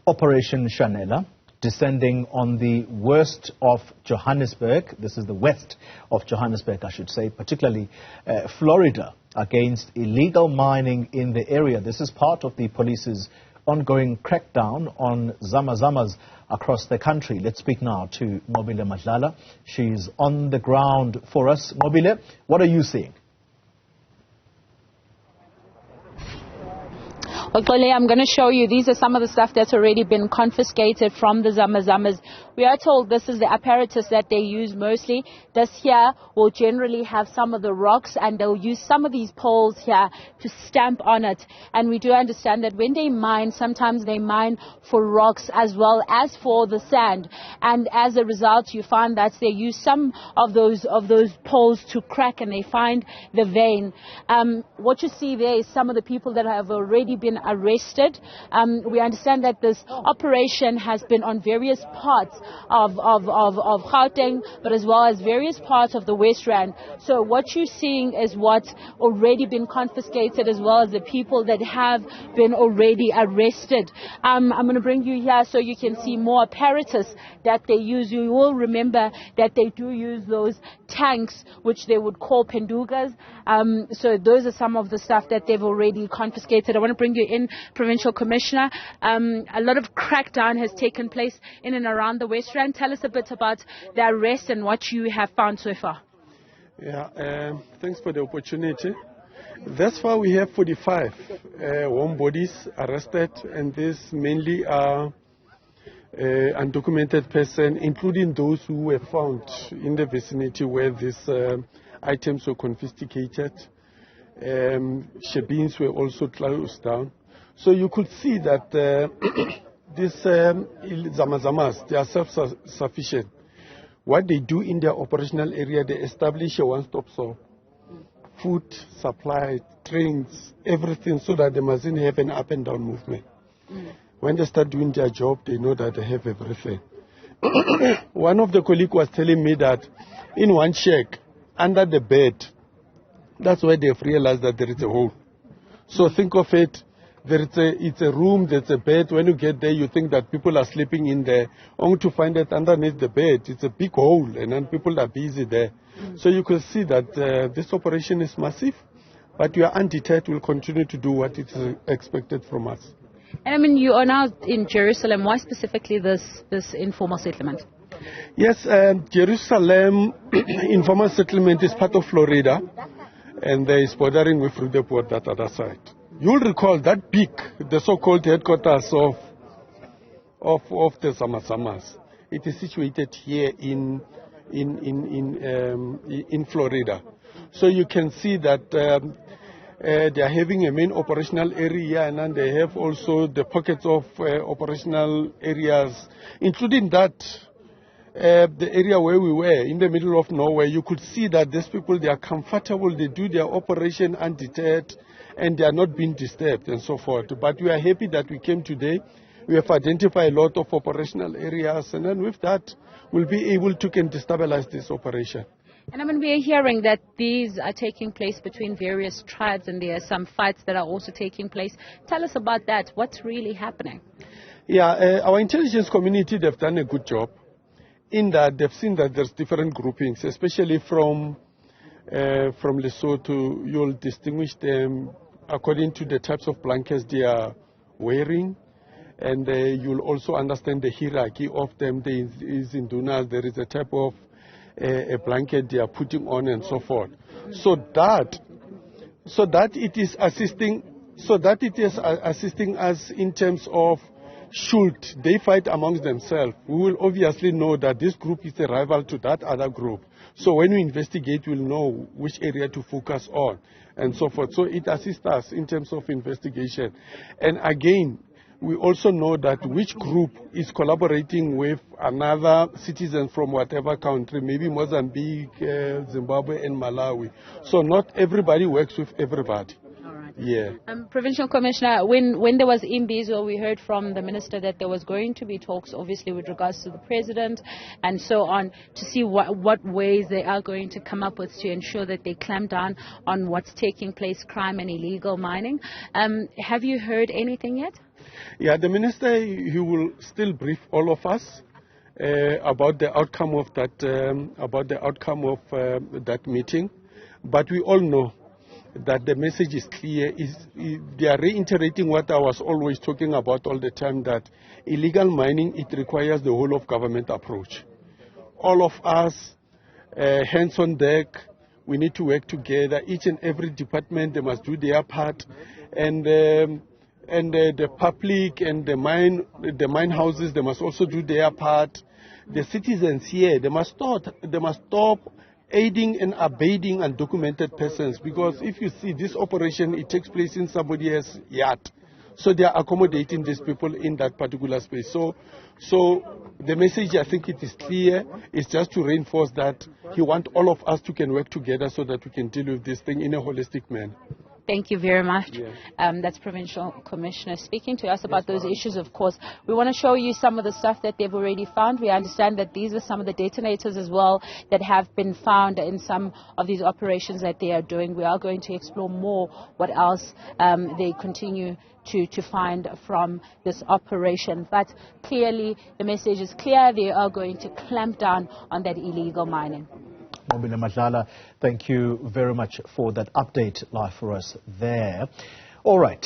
Operation Shanela, descending on the worst of Johannesburg. This is the west of Johannesburg, I should say, particularly Florida, against illegal mining in the area. This is part of the police's ongoing crackdown on zamas across the country. Let's speak now to Nqobile Madlala. She's on the ground for us. Nqobile, what are you seeing? Okay, I'm going to show you. These are some of the stuff that's already been confiscated from the zamas. We are told this is the apparatus that they use mostly. This here will generally have some of the rocks, and they'll use some of these poles here to stamp on it. And we do understand that when they mine, sometimes they mine for rocks as well as for the sand. And as a result, you find that they use some of those poles to crack, and they find the vein. What you see there is some of the people that have already been arrested. We understand that this operation has been on various parts of Gauteng, but as well as various parts of the West Rand. So what you're seeing is what's already been confiscated, as well as the people that have been already arrested. I'm going to bring you here so you can see more apparatus that they use. You will remember that they do use those tanks, which they would call pendugas. So those are some of the stuff that they've already confiscated. I want to bring you in, Provincial Commissioner. A lot of crackdown has taken place in and around the West Rand. Tell us a bit about the arrest and what you have found so far. Yeah, thanks for the opportunity. Thus far we have 45 warm bodies arrested, and these mainly are undocumented persons, including those who were found in the vicinity where these items were confiscated. Shebeens were also closed down. So you could see that these zamas, they are self-sufficient. What they do in their operational area, they establish a one-stop shop. Food, supply, trains, everything, so that they mustn't have an up and down movement. When they start doing their job, they know that they have everything. One of the colleagues was telling me that in one shack, under the bed, that's where they've realized that there is a hole. So think of it, it's a room, there's a bed. When you get there, you think that people are sleeping in there, only to find that underneath the bed, it's a big hole, and then people are busy there. So you can see that this operation is massive, but we are undeterred. We'll continue to do what is expected from us. And I mean, you are now in Jerusalem. Why specifically this informal settlement? Yes, Jerusalem informal settlement is part of Florida, and there is bordering with Rudeport, that other side. You'll recall that peak, the so-called headquarters of the zamas. It is situated here in Florida. So you can see that they are having a main operational area, and then they have also the pockets of operational areas, including that the area where we were in the middle of nowhere. You could see that these people, they are comfortable, they do their operation undeterred, and they are not being disturbed and so forth. But we are happy that we came today. We have identified a lot of operational areas, and then with that, we'll be able to destabilize this operation. And I mean, we are hearing that these are taking place between various tribes, and there are some fights that are also taking place. Tell us about that. What's really happening? Yeah, our intelligence community, they've done a good job in that they've seen that there's different groupings, especially from Lesotho. You'll distinguish them according to the types of blankets they are wearing, and you'll also understand the hierarchy of them. There is in Dunas, there is a type of a blanket they are putting on and so forth. So that it is assisting us in terms of, should they fight amongst themselves, we will obviously know that this group is a rival to that other group. So when we investigate, we'll know which area to focus on and so forth. So it assists us in terms of investigation. And again, we also know that which group is collaborating with another citizen from whatever country, maybe Mozambique, Zimbabwe, and Malawi. So not everybody works with everybody. All right. Yeah. Provincial Commissioner, when there was Imbizo, we heard from the Minister that there was going to be talks, obviously, with regards to the President and so on, to see what ways they are going to come up with to ensure that they clamp down on what's taking place, crime and illegal mining. Have you heard anything yet? Yeah, the Minister, he will still brief all of us about the outcome of that that meeting. But we all know that the message is clear. They are reiterating what I was always talking about all the time, that illegal mining, it requires the whole of government approach. All of us, hands on deck, we need to work together. Each and every department, they must do their part. And the public and the mine houses, they must also do their part. The citizens here, they must stop aiding and abetting undocumented persons, because if you see this operation, it takes place in somebody else's yard. So they are accommodating these people in that particular space. So the message, I think it is clear, is just to reinforce that he wants all of us to can work together so that we can deal with this thing in a holistic manner. Thank you very much. Yeah. That's Provincial Commissioner speaking to us about those issues, of course. We want to show you some of the stuff that they've already found. We understand that these are some of the detonators as well that have been found in some of these operations that they are doing. We are going to explore more what else they continue to find from this operation. But clearly, the message is clear. They are going to clamp down on that illegal mining. Nqobile Madlala, thank you very much for that update live for us there. All right.